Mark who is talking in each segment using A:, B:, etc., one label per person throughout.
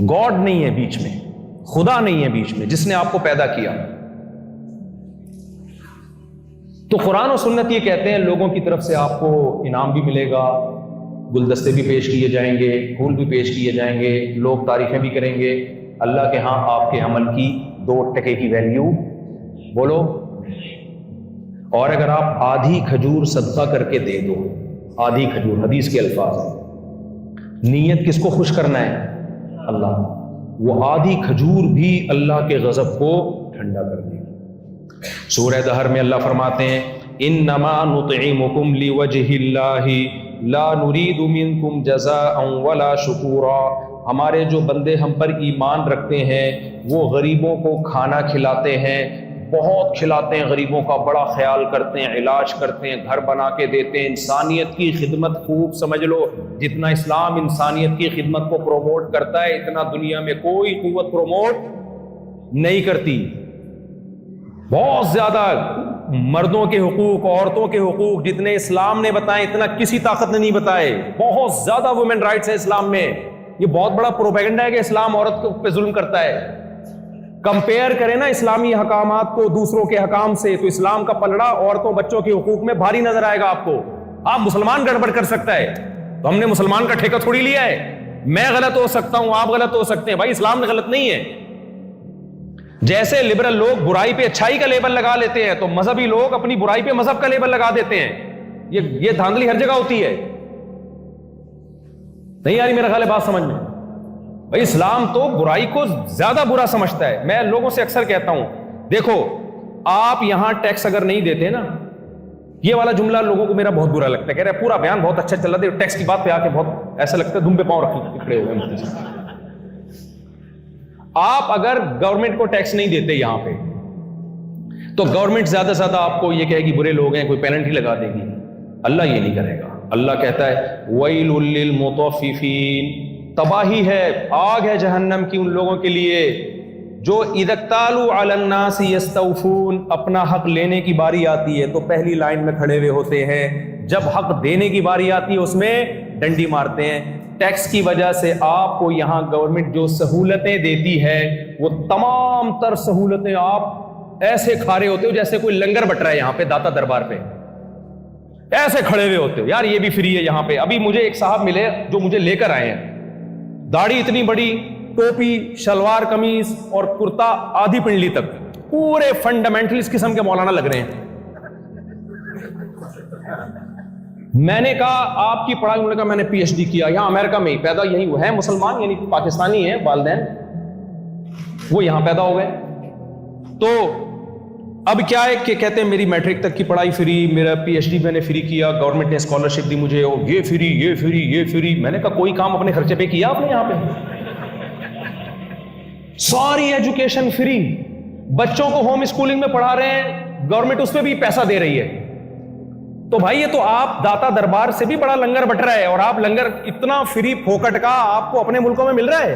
A: God نہیں ہے بیچ میں، خدا نہیں ہے بیچ میں جس نے آپ کو پیدا کیا۔ تو قرآن و سنت یہ کہتے ہیں لوگوں کی طرف سے آپ کو انعام بھی ملے گا، گلدستے بھی پیش کیے جائیں گے، پھول بھی پیش کیے جائیں گے، لوگ تعریفیں بھی کریں گے، اللہ کے ہاں آپ کے عمل کی 2 ٹکے کی ویلیو بولو۔ اور اگر آپ آدھی کھجور صدقہ کر کے دے دو، آدھی کھجور، حدیث کے الفاظ ہیں، نیت کس کو خوش کرنا ہے؟ اللہ، وہ آدھی کھجور بھی اللہ کے غضب کو ٹھنڈا کر دے گی۔ سورہ دہر میں اللہ فرماتے ہیں انما نطعمکم لوجہ اللہ لا نرید منکم جزاء ولا شکورا، ہمارے جو بندے ہم پر ایمان رکھتے ہیں وہ غریبوں کو کھانا کھلاتے ہیں، بہت کھلاتے ہیں، غریبوں کا بڑا خیال کرتے ہیں، علاج کرتے ہیں، گھر بنا کے دیتے ہیں، انسانیت کی خدمت خوب سمجھ لو۔ جتنا اسلام انسانیت کی خدمت کو پروموٹ کرتا ہے اتنا دنیا میں کوئی قوت پروموٹ نہیں کرتی۔ بہت زیادہ مردوں کے حقوق، عورتوں کے حقوق جتنے اسلام نے بتائے اتنا کسی طاقت نے نہیں بتائے۔ بہت زیادہ وومن رائٹس ہیں اسلام میں۔ یہ بہت بڑا پروپیگنڈا ہے کہ اسلام عورت پہ ظلم کرتا ہے۔ کمپیئر کریں نا اسلامی حکامات کو دوسروں کے حکام سے تو اسلام کا پلڑا عورتوں بچوں کے حقوق میں بھاری نظر آئے گا آپ کو۔ آپ مسلمان گڑبڑ کر سکتا ہے تو ہم نے مسلمان کا ٹھیکہ تھوڑی لیا ہے، میں غلط ہو سکتا ہوں، آپ غلط ہو سکتے ہیں، بھائی اسلام میں غلط نہیں ہے۔ جیسے لبرل لوگ برائی پہ اچھائی کا لیبل لگا لیتے ہیں تو مذہبی لوگ اپنی برائی پہ مذہب کا لیبل لگا دیتے ہیں۔ یہ دھاندلی ہر جگہ ہوتی ہے۔ نہیں آ رہی میرا خیال ہے بات سمجھ میں؟ بھائی اسلام تو برائی کو زیادہ برا سمجھتا ہے۔ میں لوگوں سے اکثر کہتا ہوں دیکھو آپ یہاں ٹیکس اگر نہیں دیتے نا، یہ والا جملہ لوگوں کو میرا بہت برا لگتا ہے، کہہ رہے پورا بیان بہت اچھا چل رہا ہے، ٹیکس کی بات پہ آ کے بہت ایسا لگتا ہے دم پہ پاؤں رکھ کھڑے ہوئے۔ آپ اگر گورنمنٹ کو ٹیکس نہیں دیتے یہاں پہ تو گورنمنٹ زیادہ سے زیادہ آپ کو یہ کہے گی برے لوگ ہیں، کوئی پینلٹی لگا دے گی۔ اللہ یہ نہیں کرے گا۔ اللہ کہتا ہے وَيْلٌ لِّلْمُطَفِّفِينَ، تباہی ہے، آگ ہے جہنم کی ان لوگوں کے لیے جو اذا اکتالوا علی الناس یستوفون، اپنا حق لینے کی باری آتی ہے تو پہلی لائن میں کھڑے ہوئے ہوتے ہیں، جب حق دینے کی باری آتی ہے اس میں ڈنڈی مارتے ہیں۔ ٹیکس کی وجہ سے آپ کو یہاں گورنمنٹ جو سہولتیں دیتی ہے وہ تمام تر سہولتیں آپ ایسے کھا رہے ہوتے ہو جیسے کوئی لنگر بٹ رہا ہے یہاں پہ داتا دربار پہ، ایسے کھڑے ہوئے ہوتے ہو یار یہ بھی فری ہے یہاں پہ۔ ابھی مجھے ایک صاحب ملے جو مجھے لے کر آئے ہیں، داڑھی اتنی بڑی، ٹوپی، شلوار قمیض اور کرتا آدھی پنڈلی تک، پورے فنڈامنٹلسٹ قسم کے مولانا لگ رہے ہیں۔ میں نے کہا آپ کی پڑھائی؟ انہوں نے کہا میں نے پی ایچ ڈی کیا یہاں امریکہ میں ہی، پیدا یہی ہے، مسلمان یعنی پاکستانی ہیں والدین، وہ یہاں پیدا ہو گئے۔ تو اب کیا ہے کہ کہتے ہیں میری میٹرک تک کی پڑھائی فری، میرا پی ایچ ڈی میں نے فری کیا، گورنمنٹ نے اسکالرشپ دی مجھے، یہ فری یہ فری یہ فری۔ میں نے کہا کوئی کام اپنے خرچے پہ کیا آپ نے یہاں پہ؟ ساری ایجوکیشن فری، بچوں کو ہوم اسکولنگ میں پڑھا رہے ہیں، گورنمنٹ اس پہ بھی پیسہ دے رہی ہے۔ تو بھائی یہ تو آپ داتا دربار سے بھی بڑا لنگر بٹ رہا ہے، اور آپ لنگر اتنا فری پھوکٹ کا آپ کو اپنے ملکوں میں مل رہا ہے،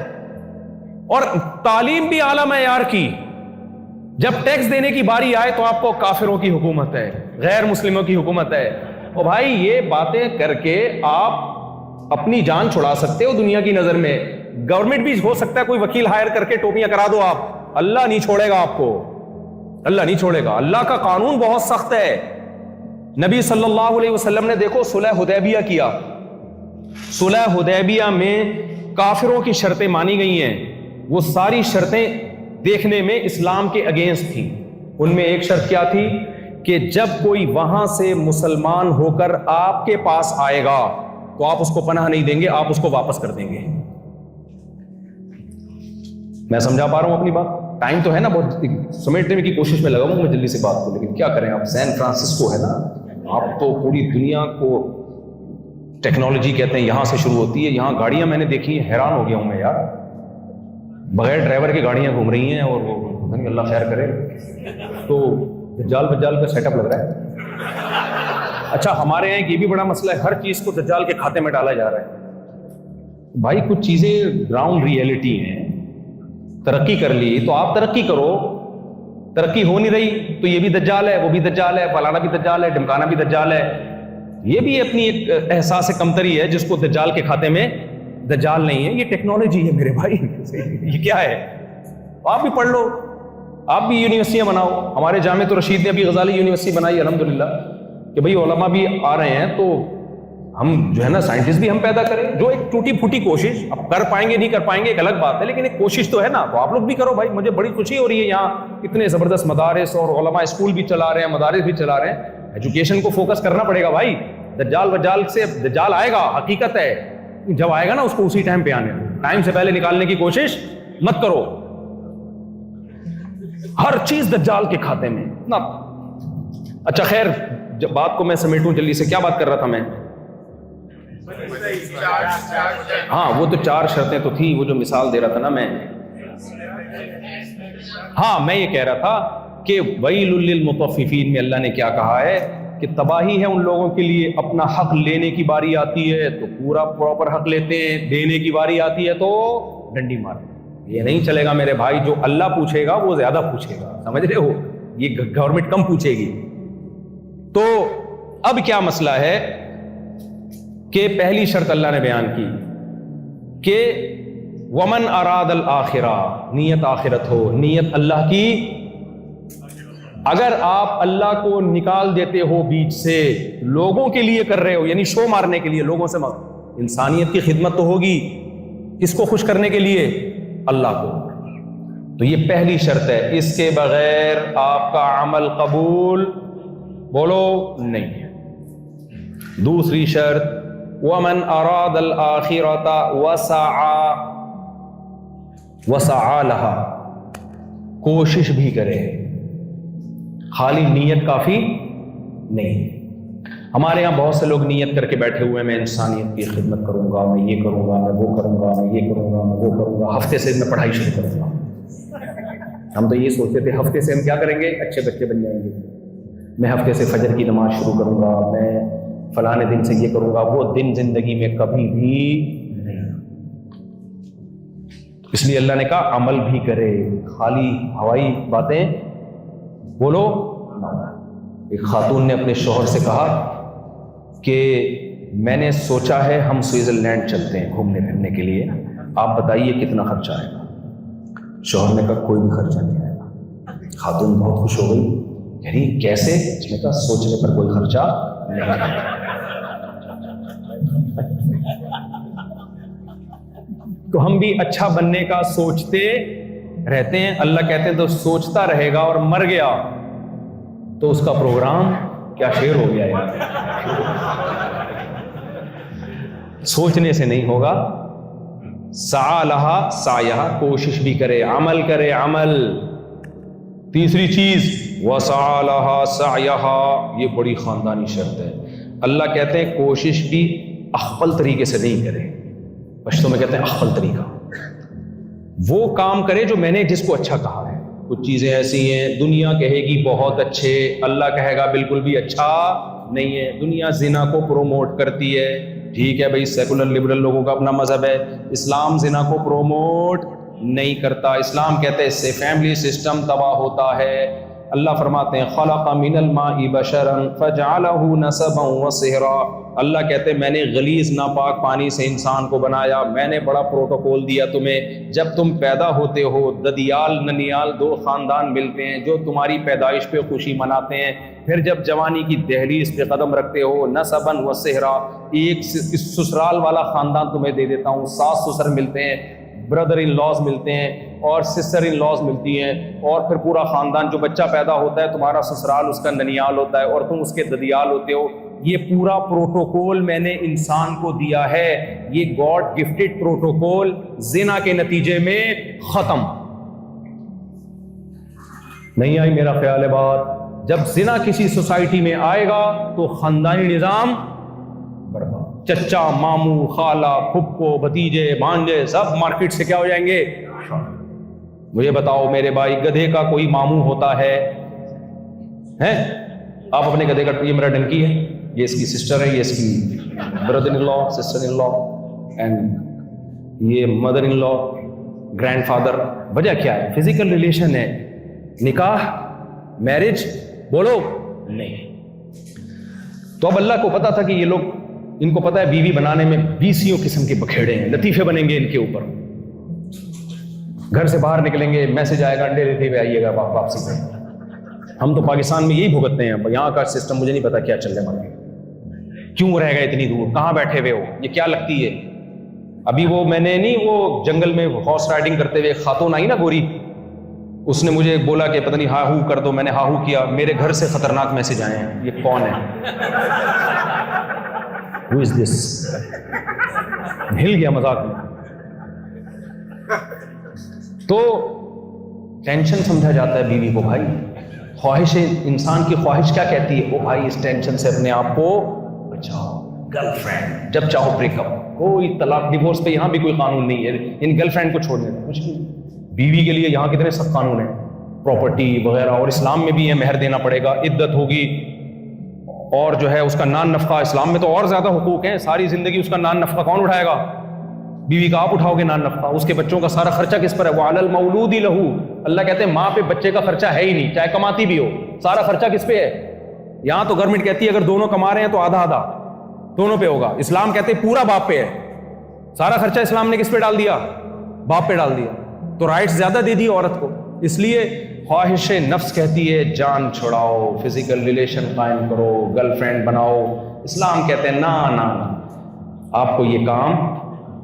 A: اور تعلیم بھی اعلیٰ معیار کی۔ جب ٹیکس دینے کی باری آئے تو آپ کو کافروں کی حکومت ہے، غیر مسلموں کی حکومت ہے۔ اور بھائی یہ باتیں کر کے آپ اپنی جان چھڑا سکتے ہو دنیا کی نظر میں۔ گورنمنٹ بھی ہو سکتا ہے کوئی وکیل ہائر کر کے ٹوپیاں کرا دو آپ، اللہ نہیں چھوڑے گا آپ کو، اللہ نہیں چھوڑے گا۔ اللہ کا قانون بہت سخت ہے۔ نبی صلی اللہ علیہ وسلم نے دیکھو صلح حدیبیہ کیا، صلح حدیبیہ میں کافروں کی شرطیں مانی گئی ہیں، وہ ساری شرطیں دیکھنے میں اسلام کے اگینسٹ تھی۔ ان میں ایک شرط کیا تھی کہ جب کوئی وہاں سے مسلمان ہو کر آپ کے پاس آئے گا تو آپ اس کو پناہ نہیں دیں گے، آپ اس کو واپس کر دیں گے۔ میں سمجھا پا رہا ہوں اپنی بات؟ ٹائم تو ہے نا، بہت سمیٹنے کی کوشش میں لگا ہوں میں جلدی سے بات کو، لیکن کیا کریں، آپ سین فرانسسکو ہے نا، آپ تو پوری دنیا کو ٹیکنالوجی کہتے ہیں یہاں سے شروع ہوتی ہے۔ یہاں گاڑیاں میں نے دیکھی ہیں، حیران ہو گیا ہوں میں یار، بغیر ڈرائیور کی گاڑیاں گھوم رہی ہیں، اور وہ اللہ خیر کرے، تو دجال بجال کا سیٹ اپ لگ رہا ہے۔ اچھا ہمارے یہاں یہ بھی بڑا مسئلہ ہے، ہر چیز کو دجال کے کھاتے میں ڈالا جا رہا ہے۔ بھائی کچھ چیزیں گراؤنڈ ریئلٹی ہیں، ترقی کر لی تو آپ ترقی کرو، ترقی ہو نہیں رہی تو یہ بھی دجال ہے، وہ بھی دجال ہے، فلانا بھی دجال ہے، ڈمکانا بھی دجال ہے۔ یہ بھی اپنی ایک احساس کمتری ہے جس کو دجال کے کھاتے میں دجال نہیں ہے, یہ ٹیکنالوجی ہے میرے بھائی. یہ کیا ہے؟ آپ بھی پڑھ لو, آپ بھی یونیورسٹیاں بناؤ. ہمارے جامعۃ الرشید نے ابھی غزالی یونیورسٹی بنائی الحمدللہ, کہ بھئی علماء بھی آ رہے ہیں تو ہم جو ہے نا سائنٹسٹ بھی ہم پیدا کریں. جو ایک ٹوٹی پھوٹی کوشش, اب کر پائیں گے نہیں کر پائیں گے ایک الگ بات ہے, لیکن ایک کوشش تو ہے نا, تو آپ لوگ بھی کرو بھائی. مجھے بڑی خوشی ہو رہی ہے یہاں اتنے زبردست مدارس اور علماء اسکول بھی چلا رہے ہیں, مدارس بھی چلا رہے ہیں. ایجوکیشن کو فوکس کرنا پڑے گا بھائی. دجال وجال سے دجال آئے گا, حقیقت ہے, جب آئے گا نا اس کو اسی ٹائم پہ آنے, ٹائم سے پہلے نکالنے کی کوشش مت کرو. ہر چیز دجال کے کھاتے میں نا. اچھا خیر, جب بات کو میں سمیٹوں جلدی سے, کیا بات کر رہا تھا میں؟ ہاں وہ تو 4 شرطیں تو تھی, وہ جو مثال دے رہا تھا نا میں. ہاں میں یہ کہہ رہا تھا کہ ویل للمطففین میں اللہ نے کیا کہا ہے کہ تباہی ہے ان لوگوں کے لیے, اپنا حق لینے کی باری آتی ہے تو پورا پراپر حق لیتے ہیں, دینے کی باری آتی ہے تو ڈنڈی مارتے ہیں. یہ نہیں چلے گا میرے بھائی, جو اللہ پوچھے گا وہ زیادہ پوچھے گا, سمجھ رہے ہو, یہ گورنمنٹ کم پوچھے گی. تو اب کیا مسئلہ ہے کہ پہلی شرط اللہ نے بیان کی کہ ومن اراد الآخرہ, نیت آخرت ہو, نیت اللہ کی. اگر آپ اللہ کو نکال دیتے ہو بیچ سے, لوگوں کے لیے کر رہے ہو, یعنی شو مارنے کے لیے, لوگوں سے انسانیت کی خدمت تو ہوگی, کس کو خوش کرنے کے لیے؟ اللہ کو. تو یہ پہلی شرط ہے, اس کے بغیر آپ کا عمل قبول بولو نہیں ہے. دوسری شرط ومن اراد الآخرۃ وسعى لها, کوشش بھی کرے, خالی نیت کافی نہیں. ہمارے یہاں بہت سے لوگ نیت کر کے بیٹھے ہوئے ہیں, میں انسانیت کی خدمت کروں گا, میں یہ کروں گا, میں وہ کروں گا, میں یہ کروں گا, میں وہ کروں گا, ہفتے سے میں پڑھائی شروع کروں گا. ہم تو یہ سوچتے تھے ہفتے سے ہم کیا کریں گے, اچھے بچے بن جائیں گے. میں ہفتے سے فجر کی نماز شروع کروں گا, میں فلانے دن سے یہ کروں گا. وہ دن زندگی میں کبھی بھی نہیں. اس لیے اللہ نے کہا عمل بھی کرے, خالی ہوائی باتیں بولو. ایک خاتون نے اپنے شوہر سے کہا کہ میں نے سوچا ہے ہم سوئٹزرلینڈ چلتے ہیں گھومنے پھرنے کے لیے, آپ بتائیے کتنا خرچہ آئے گا. شوہر نے کہا کوئی بھی خرچہ نہیں آئے گا. خاتون بہت خوش ہو گئی, یعنی کیسے؟ اس نے کہا سوچنے پر کوئی خرچہ نہیں آئے گا. تو ہم بھی اچھا بننے کا سوچتے رہتے ہیں. اللہ کہتے ہیں تو سوچتا رہے گا اور مر گیا تو اس کا پروگرام کیا شیر ہو گیا یار. سوچنے سے نہیں ہوگا. سعی لہا سعیہا, کوشش بھی کرے, عمل کرے, عمل. تیسری چیز وسعی لہا سعیہا, یہ بڑی خاندانی شرط ہے. اللہ کہتے ہیں کوشش بھی اخفل طریقے سے نہیں کرے, پشتوں میں کہتے ہیں اخفل طریقہ. وہ کام کرے جو میں نے جس کو اچھا کہا ہے. کچھ چیزیں ایسی ہیں دنیا کہے گی بہت اچھے, اللہ کہے گا بالکل بھی اچھا نہیں ہے. دنیا زنا کو پروموٹ کرتی ہے, ٹھیک ہے بھائی, سیکولر لبرل لوگوں کا اپنا مذہب ہے. اسلام زنا کو پروموٹ نہیں کرتا. اسلام کہتے ہیں اس سے فیملی سسٹم تباہ ہوتا ہے. اللہ فرماتے ہیں خلق من الماء بشرا فجعله نسبا وصهرا. اللہ کہتے ہیں میں نے غلیظ ناپاک پانی سے انسان کو بنایا, میں نے بڑا پروٹوکول دیا تمہیں. جب تم پیدا ہوتے ہو ددیال ننیال 2 خاندان ملتے ہیں جو تمہاری پیدائش پہ خوشی مناتے ہیں. پھر جب جوانی کی دہلیز پہ قدم رکھتے ہو نسبا وصهرا, ایک سسرال والا خاندان تمہیں دے دیتا ہوں. ساس سسر ملتے ہیں, برادر ان لاز ملتے ہیں اور سسٹر ان لاز ملتی ہیں, اور پھر پورا خاندان جو بچہ پیدا ہوتا ہے تمہارا سسرال اس کا ننیال ہوتا ہے اور تم اس کے ددیال ہوتے ہو. یہ پورا پروٹوکول میں نے انسان کو دیا ہے. یہ گاڈ گفٹڈ پروٹوکول زنا کے نتیجے میں ختم نہیں آئی. میرا خیال ہے بات, جب زنا کسی سوسائٹی میں آئے گا تو خاندانی نظام برباد. چچا, ماموں, خالہ, پھپھو, بھتیجے, بھانجے سب مارکیٹ سے کیا ہو جائیں گے. مجھے بتاؤ میرے بھائی, گدھے کا کوئی ماموں ہوتا ہے؟ آپ اپنے گدھے کا, یہ میرا ڈنکی ہے, یہ اس کی سسٹر ہے, یہ اس کی برادر ان لا, سسٹر ان لا, اینڈ یہ مدر ان لا, گرینڈ فادر. وجہ کیا ہے؟ فزیکل ریلیشن ہے. نکاح, میرج بولو نہیں. تو اب اللہ کو پتا تھا کہ یہ لوگ ان کو پتہ ہے بیوی بنانے میں 20 قسم کے بکھیڑے ہیں، لطیفے بنیں گے ان کے اوپر. گھر سے باہر نکلیں گے میسج آئے گا انڈے لیتے ہوئے آئیے گا واپسی پہ. ہم تو پاکستان میں یہی بھگتتے ہیں. یہاں کا سسٹم مجھے نہیں پتا کیا چل رہا ہے، کیوں رہ گئے اتنی دور، کہاں بیٹھے ہوئے ہو، یہ کیا لگتی ہے. ابھی وہ میں نے نہیں، وہ جنگل میں ہارس رائڈنگ کرتے ہوئے خاتون آئی نا گوری، اس نے مجھے بولا کہ پتہ نہیں ہا ہو کر دو. میں نے ہا ہو کیا، میرے گھر سے خطرناک میسج آئے ہیں. یہ کون ہے؟ Who is this؟ ہل گیا مذاق میں. تو ٹینشن سمجھا جاتا ہے بیوی کو. بھائی خواہش، انسان کی خواہش کیا کہتی ہے؟ او بھائی اس ٹینشن سے اپنے آپ کو بچاؤ. گرل فرینڈ جب چاہو بریک اپ، کوئی طلاق ڈیورس پہ یہاں بھی کوئی قانون نہیں ہے. ان گرل فرینڈ کو چھوڑنے کا کچھ نہیں. بیوی کے لیے یہاں کتنے سخت قانون ہیں، پراپرٹی وغیرہ، اور اسلام میں بھی ہے مہر دینا پڑے گا، عدت ہوگی، اور جو ہے اس کا نان نفقہ. اسلام میں تو اور زیادہ حقوق ہیں. ساری زندگی اس کا نان نفقہ کون اٹھائے گا؟ بیوی کا آپ اٹھاؤ گے نان نفقہ. اس کے بچوں کا سارا خرچہ کس پر ہے؟ وَعَلَى الْمَوْلُودِ لَهُ. اللہ کہتے ہیں ماں پہ بچے کا خرچہ ہے ہی نہیں، چاہے کماتی بھی ہو. سارا خرچہ کس پہ ہے؟ یہاں تو گورنمنٹ کہتی ہے اگر دونوں کما رہے ہیں تو آدھا آدھا دونوں پہ ہوگا. اسلام کہتے ہیں پورا باپ پہ ہے. سارا خرچہ اسلام نے کس پہ ڈال دیا؟ باپ پہ ڈال دیا. تو رائٹس زیادہ دے دی عورت کو. اس لیے خواہش نفس کہتی ہے جان چھڑاؤ، فزیکل ریلیشن قائم کرو، گرل فرینڈ بناؤ. اسلام کہتے ہیں نا آپ کو یہ کام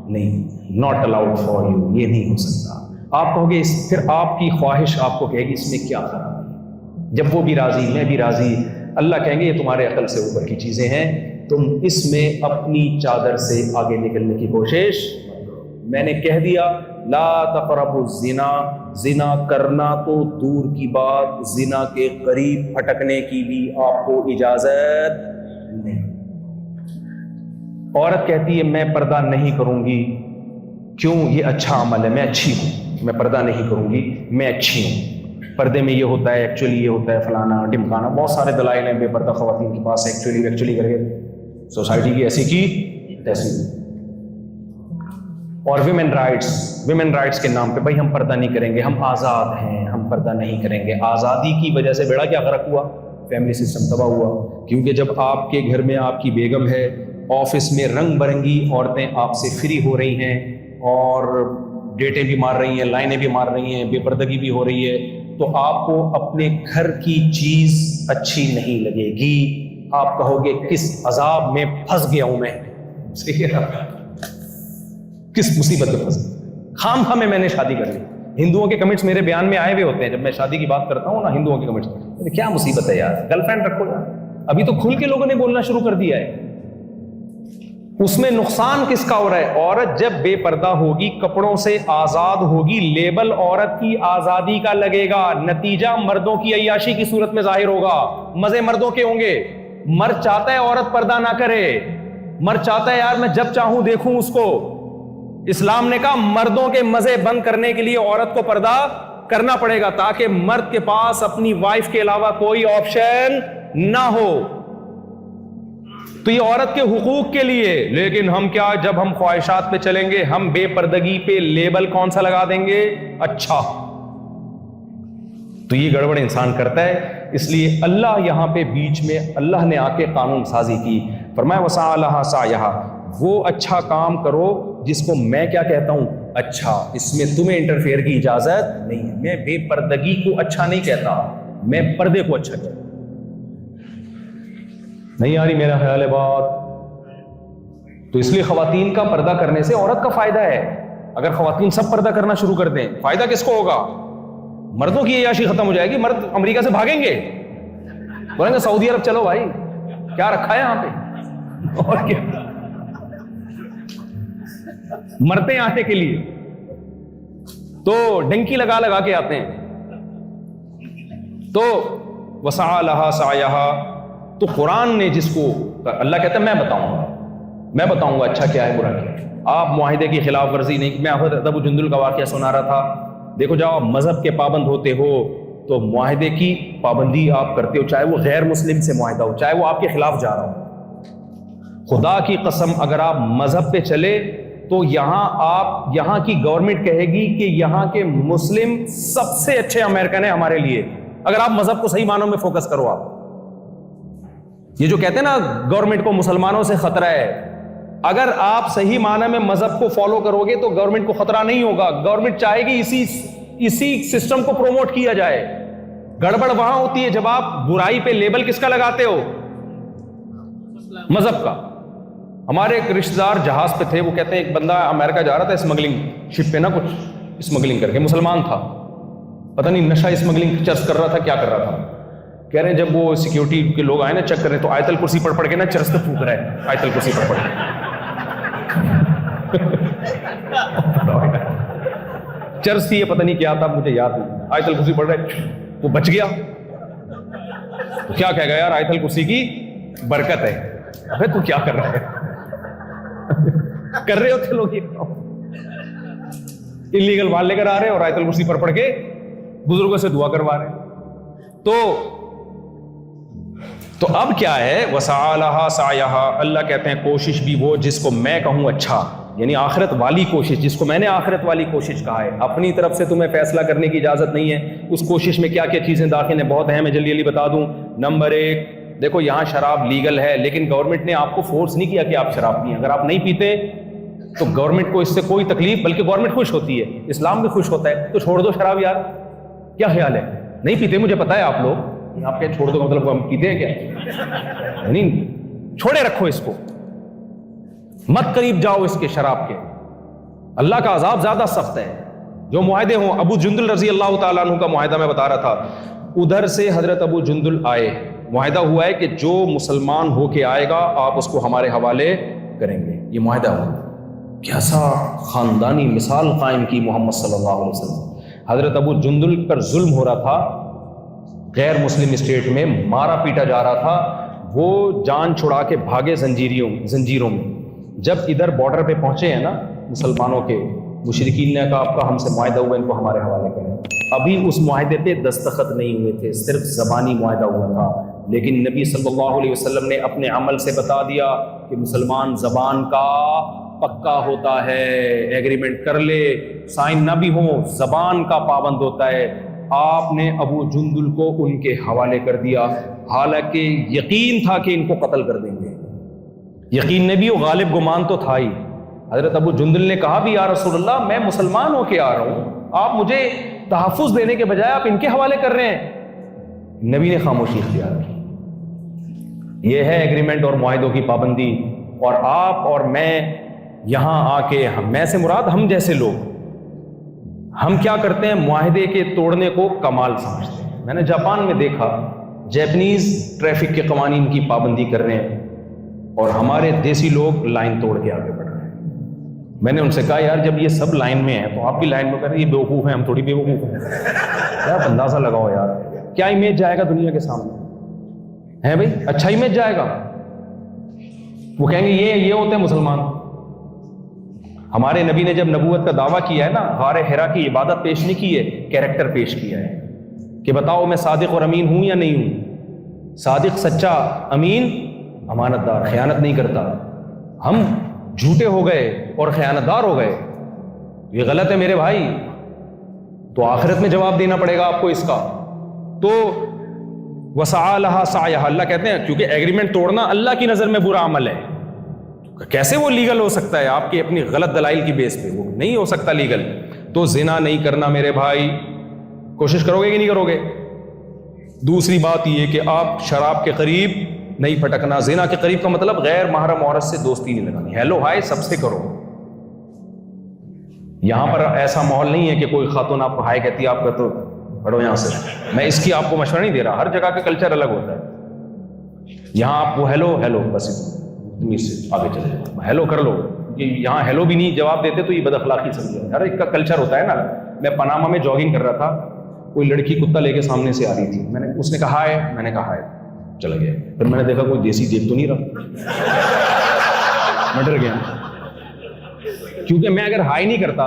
A: نہیں، ناٹ الاؤڈ فار یو، یہ نہیں ہو سکتا. آپ کہو گے پھر آپ کی خواہش آپ کو کہے گی اس میں کیا خراب ہے. جب وہ بھی راضی میں بھی راضی، اللہ کہیں گے یہ تمہارے عقل سے اوپر کی چیزیں ہیں، تم اس میں اپنی چادر سے آگے نکلنے کی کوشش. میں نے کہہ دیا لا تقربوا الزنا، زنا کرنا تو دور کی بات، زنا کے قریب پھٹکنے کی بھی آپ کو اجازت نہیں. عورت کہتی ہے میں پردہ نہیں کروں گی، کیوں؟ یہ اچھا عمل ہے، میں اچھی ہوں، میں پردہ نہیں کروں گی، میں اچھی ہوں. پردے میں یہ ہوتا ہے، ایکچولی یہ ہوتا ہے، فلانا ڈمکانا، بہت سارے دلائل ہیں بے پردہ خواتین کے پاس. ایکچولی کر کے سوسائٹی کی ایسی کی تیسی. اور ویمن رائٹس کے نام پہ بھائی ہم پردہ نہیں کریں گے، ہم آزاد ہیں، ہم پردہ نہیں کریں گے. آزادی کی وجہ سے بیڑا کیا غرق ہوا؟ فیملی سسٹم تباہ ہوا. کیونکہ جب آپ کے گھر میں آپ کی بیگم ہے، آفس میں رنگ برنگی عورتیں آپ سے فری ہو رہی ہیں اور ڈیٹیں بھی مار رہی ہیں، لائنیں بھی مار رہی ہیں، بے پردگی بھی ہو رہی ہے، تو آپ کو اپنے گھر کی چیز اچھی نہیں لگے گی. آپ کہو گے کس عذاب میں پھنس گیا ہوں میں، کس مصیبت میں پھنس گیا، خام خواہ میں نے شادی کر لی. ہندوؤں کے کمنٹس میرے بیان میں آئے ہوئے ہوتے ہیں جب میں شادی کی بات کرتا ہوں نا، ہندوؤں کے کمنٹس، کیا مصیبت ہے یار، گرل فرینڈ رکھو یار. ابھی تو کھل کے لوگوں نے بولنا شروع کر دیا ہے. اس میں نقصان کس کا ہو رہا ہے؟ عورت جب بے پردہ ہوگی، کپڑوں سے آزاد ہوگی، لیبل عورت کی آزادی کا لگے گا، نتیجہ مردوں کی عیاشی کی صورت میں ظاہر ہوگا. مزے مردوں کے ہوں گے. مرد چاہتا ہے عورت پردہ نہ کرے، مرد چاہتا ہے یار میں جب چاہوں دیکھوں اس کو. اسلام نے کہا مردوں کے مزے بند کرنے کے لیے عورت کو پردہ کرنا پڑے گا تاکہ مرد کے پاس اپنی وائف کے علاوہ کوئی آپشن نہ ہو. تو یہ عورت کے حقوق کے لیے. لیکن ہم کیا، جب ہم خواہشات پہ چلیں گے ہم بے پردگی پہ لیبل کون سا لگا دیں گے؟ اچھا. تو یہ گڑبڑ انسان کرتا ہے. اس لیے اللہ یہاں پہ بیچ میں اللہ نے آ کے قانون سازی کی. فرمایا وسعی لہا سعیہا، وہ اچھا کام کرو جس کو میں کیا کہتا ہوں اچھا، اس میں تمہیں انٹرفیئر کی اجازت نہیں ہے. میں بے پردگی کو اچھا نہیں کہتا، میں پردے کو اچھا کہتا. نہیں آ رہی میرا خیال ہے بات. تو اس لیے خواتین کا پردہ کرنے سے عورت کا فائدہ ہے. اگر خواتین سب پردہ کرنا شروع کر دیں، فائدہ کس کو ہوگا؟ مردوں کی عیاشی ختم ہو جائے گی. مرد امریکہ سے بھاگیں گے، بولیں گے سعودی عرب چلو بھائی، کیا رکھا ہے یہاں پہ، اور کیا مرتے ہیں آنے کے لیے. تو ڈنکی لگا لگا کے آتے ہیں. تو وسعی لہا سعیہا، تو قرآن نے جس کو اللہ کہتا ہے میں بتاؤں گا اچھا کیا ہے برا کیا ہے. آپ معاہدے کی خلاف ورزی نہیں. میں حضرت ابو جندل کا واقعہ سنا رہا تھا. دیکھو جب آپ مذہب کے پابند ہوتے ہو تو معاہدے کی پابندی آپ کرتے ہو، چاہے وہ غیر مسلم سے معاہدہ ہو، چاہے وہ آپ کے خلاف جا رہا ہو. خدا کی قسم اگر آپ مذہب پہ چلے تو یہاں کی گورنمنٹ کہے گی کہ یہاں کے مسلم سب سے اچھے امریکن ہیں ہمارے لیے، اگر آپ مذہب کو صحیح معنوں میں فوکس کرو. آپ یہ جو کہتے ہیں نا گورنمنٹ کو مسلمانوں سے خطرہ ہے، اگر آپ صحیح معنی میں مذہب کو فالو کرو گے تو گورنمنٹ کو خطرہ نہیں ہوگا. گورنمنٹ چاہے گی اسی سسٹم کو پروموٹ کیا جائے. گڑبڑ وہاں ہوتی ہے جب آپ برائی پہ لیبل کس کا لگاتے ہو؟ مذہب کا. ہمارے ایک رشتہ دار جہاز پہ تھے, وہ کہتے ہیں ایک بندہ امریکہ جا رہا تھا اسمگلنگ شپ پہ نا, کچھ اسمگلنگ کر کے, مسلمان تھا, پتہ نہیں نشہ اسمگلنگ چرس کر رہا تھا, کیا کر رہا تھا. کہہ رہے ہیں جب وہ سیکیورٹی کے لوگ آئے نا چیک کر رہے تو آیت الکرسی پڑھ کے نا چرس پہ پھونک رہا ہے, آیت الکرسی پڑھ کے. چرس تھی یہ, پتہ نہیں کیا تھا, مجھے یاد نہیں. آیت الکرسی پڑھ رہے, وہ بچ گیا. تو کیا کہے گا یار, آیت الکرسی کی برکت ہے. ابے تو کیا کر رہا ہے؟ کر رہے ہوتے لوگ یہ انلیگل مال لے کر آ رہے ہیں اور آیت الکرسی پڑھ کے بزرگوں سے دعا کروا رہے ہیں. تو اب کیا ہے, وسعی لہا سعیہا, اللہ کہتے ہیں کوشش بھی وہ جس کو میں کہوں اچھا, یعنی آخرت والی کوشش, جس کو میں نے آخرت والی کوشش کہا ہے. اپنی طرف سے تمہیں فیصلہ کرنے کی اجازت نہیں ہے. اس کوشش میں کیا کیا چیزیں داخل ہیں, بہت اہم ہے, جلدی جلدی بتا دوں. نمبر 1, دیکھو یہاں شراب لیگل ہے, لیکن گورنمنٹ نے آپ کو فورس نہیں کیا کہ آپ شراب پئیں. اگر آپ نہیں پیتے تو گورنمنٹ کو اس سے کوئی تکلیف, بلکہ گورنمنٹ خوش ہوتی ہے, اسلام بھی خوش ہوتا ہے. تو چھوڑ دو شراب یار, کیا خیال ہے؟ نہیں پیتے, مجھے پتا ہے آپ لوگ, آپ کے چھوڑ دو مطلب ہم پیتے ہیں کیا؟ نہیں, چھوڑے رکھو اس کو, مت قریب جاؤ اس کے شراب کے. اللہ کا عذاب زیادہ سخت ہے. جو معاہدے ہوں, ابو جندل رضی اللہ تعالیٰ عنہ کا معاہدہ میں بتا رہا تھا, ادھر سے حضرت ابو جندل آئے, معاہدہ ہوا ہے کہ جو مسلمان ہو کے آئے گا آپ اس کو ہمارے حوالے کریں گے. یہ معاہدہ ہوا. کیسا خاندانی مثال قائم کی محمد صلی اللہ علیہ وسلم. حضرت ابو جندل پر ظلم ہو رہا تھا, غیر مسلم اسٹیٹ میں مارا پیٹا جا رہا تھا, وہ جان چھڑا کے بھاگے زنجیروں میں. جب ادھر بارڈر پہ پہنچے ہیں نا مسلمانوں کے, مشرکین نے کہا آپ کا ہم سے معاہدہ ہوا, ان کو ہمارے حوالے کریں. ابھی اس معاہدے پہ دستخط نہیں ہوئے تھے, صرف زبانی معاہدہ ہوا تھا, لیکن نبی صلی اللہ علیہ وسلم نے اپنے عمل سے بتا دیا کہ مسلمان زبان کا پکا ہوتا ہے, ایگریمنٹ کر لے, سائن نہ بھی ہو, زبان کا پابند ہوتا ہے. آپ نے ابو جندل کو ان کے حوالے کر دیا, حالانکہ یقین تھا کہ ان کو قتل کر دیں گے. یقین نے بھی, وہ غالب گمان تو تھا ہی. حضرت ابو جندل نے کہا بھی یا رسول اللہ میں مسلمان ہو کے آ رہا ہوں, آپ مجھے تحفظ دینے کے بجائے آپ ان کے حوالے کر رہے ہیں. نبی نے خاموشی اختیار کی. یہ ہے ایگریمنٹ اور معاہدوں کی پابندی. اور آپ اور میں یہاں آ کے, میں سے مراد ہم جیسے لوگ, ہم کیا کرتے ہیں, معاہدے کے توڑنے کو کمال سمجھتے ہیں. میں نے جاپان میں دیکھا, جیپنیز ٹریفک کے قوانین کی پابندی کر رہے ہیں اور ہمارے دیسی لوگ لائن توڑ کے آگے بڑھ رہے ہیں. میں نے ان سے کہا یار جب یہ سب لائن میں ہیں تو آپ بھی لائن میں کریں, یہ بیوقوف ہیں, ہم تھوڑی بیوقوف ہیں. یار اندازہ لگاؤ یار, کیا امیج جائے گا دنیا کے سامنے ہے بھائی, اچھا امیج جائے گا. وہ کہیں گے یہ ہوتے ہیں مسلمان. ہمارے نبی نے جب نبوت کا دعویٰ کیا ہے نا, غار حرا کی عبادت پیش نہیں کی ہے, کیریکٹر پیش کیا ہے کہ بتاؤ میں صادق اور امین ہوں یا نہیں ہوں. صادق سچا, امین امانت دار, خیانت نہیں کرتا. ہم جھوٹے ہو گئے اور خیانت دار ہو گئے, یہ غلط ہے میرے بھائی. تو آخرت میں جواب دینا پڑے گا آپ کو اس کا. تو وسعی لہا سعیہا, اللہ کہتے ہیں کیونکہ ایگریمنٹ توڑنا اللہ کی نظر میں برا عمل ہے. کیسے وہ لیگل ہو سکتا ہے آپ کی اپنی غلط دلائل کی بیس پہ؟ وہ نہیں ہو سکتا لیگل. تو زنا نہیں کرنا میرے بھائی, کوشش کرو گے کہ نہیں کرو گے؟ دوسری بات یہ کہ آپ شراب کے قریب نہیں پھٹکنا. زنا کے قریب کا مطلب غیر محرم عورت سے دوستی نہیں لگانی. ہیلو ہائے سب سے کرو. یہاں پر ایسا ماحول نہیں ہے کہ کوئی خاتون آپ کو ہائے کہتی ہے آپ کا تو پڑھو یہاں سے. میں اس کی آپ کو مشورہ نہیں دے رہا, ہر جگہ کا کلچر الگ ہوتا ہے. یہاں آپ کو ہیلو بس سے آگے چلے جاؤ, ہیلو کر لو. یہاں ہیلو بھی نہیں جواب دیتے تو یہ بد اخلاقی سمجھو. ہر ایک کا کلچر ہوتا ہے نا. میں پاناما میں جاگنگ کر رہا تھا, کوئی لڑکی کتا لے کے سامنے سے آ رہی تھی. اس نے کہا ہائے, میں نے کہا ہائے, چلا گیا. پھر میں نے دیکھا کوئی دیسی دیکھ تو نہیں رہا, میں ڈر گیا کیونکہ میں اگر ہائے نہیں کرتا,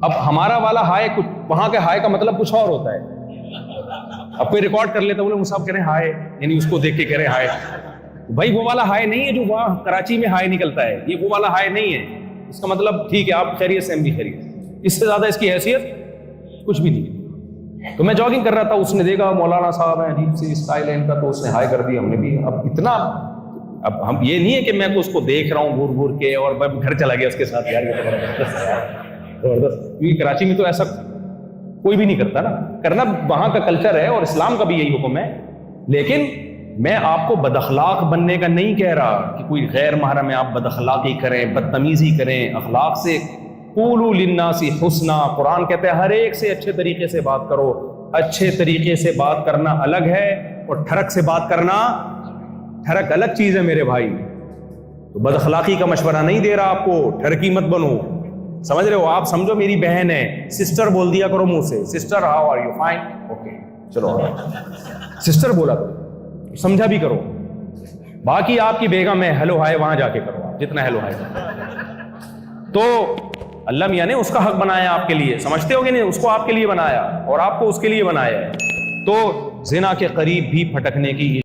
A: اب ہمارا والا ہائے کچھ, وہاں کے ہائے کا مطلب کچھ اور ہوتا ہے. اب کوئی ریکارڈ کر لیتا, بولے مصعب کہہ رہے ہیں ہائے, یعنی اس کو دیکھ کے کہہ رہے ہائے. بھائی وہ والا ہائے نہیں ہے جو وہاں کراچی میں ہائے نکلتا ہے, یہ وہ والا ہائے نہیں ہے. اس کا مطلب ٹھیک ہے آپ خیریت سے, ہم بھی خیریت, اس سے زیادہ اس کی حیثیت کچھ بھی نہیں. تو میں جاگنگ کر رہا تھا, اس نے دیکھا مولانا صاحب ہیں, عجیب سی اسٹائل ہے ان کا, تو اس نے ہائے کر دیا. ہم نے بھی. اب اتنا اب ہم یہ نہیں ہے کہ میں اس کو دیکھ رہا ہوں گور گور کے اور میں گھر چلا گیا اس کے ساتھ، یار یہ تو بڑا زبردست ہے یار، زبردست. کیونکہ کراچی میں تو ایسا کوئی بھی نہیں کرتا نا، کرنا وہاں کا کلچر ہے اور اسلام کا بھی یہی حکم ہے. لیکن میں آپ کو بد اخلاق بننے کا نہیں کہہ رہا کہ کوئی غیر محرم ہے آپ بد اخلاقی کریں، بدتمیزی کریں. اخلاق سے قولوا للناس حسنا، قرآن کہتا ہے ہر ایک سے اچھے طریقے سے بات کرو. اچھے طریقے سے بات کرنا الگ ہے اور ٹھڑک سے بات کرنا، ٹھڑک الگ چیز ہے میرے بھائی. تو بد اخلاقی کا مشورہ نہیں دے رہا آپ کو، ٹھڑکی مت بنو. سمجھ رہے ہو؟ آپ سمجھو میری بہن ہے، سسٹر بول دیا کرو منہ سے، sister how are you, fine, okay چلو سسٹر بولا کرو، سمجھا بھی کرو. باقی آپ کی بیگم ہے، ہیلو ہائے وہاں جا کے کرو آپ جتنا ہیلو ہائے. تو اللہ میاں نے اس کا حق بنایا آپ کے لیے، سمجھتے ہو کہ نہیں؟ اس کو آپ کے لیے بنایا اور آپ کو اس کے لیے بنایا ہے. تو زنا کے قریب بھی پھٹکنے کی